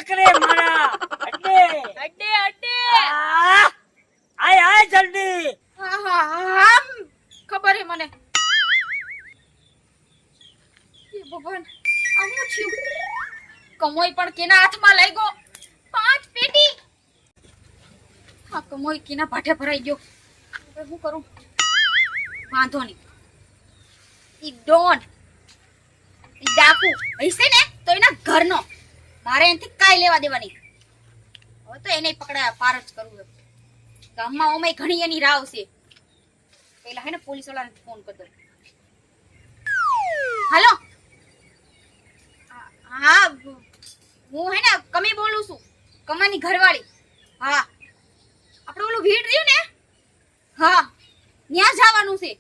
કરે મારા અડે અડે અડે આય જલ્દી. હા ખબર હે મને. એ ભગવાન આ હું થયું? કમોઈ પણ કેના હાથમાં લઈ ગયો? 5 પેટી. આ કમોઈ કેના ભાઠે ભરાઈ ગયો? હવે શું કરું? વાંધો નહીં. ઈ ડોન ઈ ડાકુ હઈસે ને તો એના ઘરનો મારે એનથી કાઈ લેવા દેવા નહીં. હવે તો એને પકડાયા પાર જ કરવું છે. ગામમાં ઓમે ઘણી એની રાવ છે. પેલા હે ને પોલીસ વાળાને ફોન કરી દો. હાલો. હા હું હે ને કમી બોલું છું. કમાની ઘરવાળી. હા આપણે ઓલું ભીડ રહ્યું ને, હા ત્યાં જવાનું છે.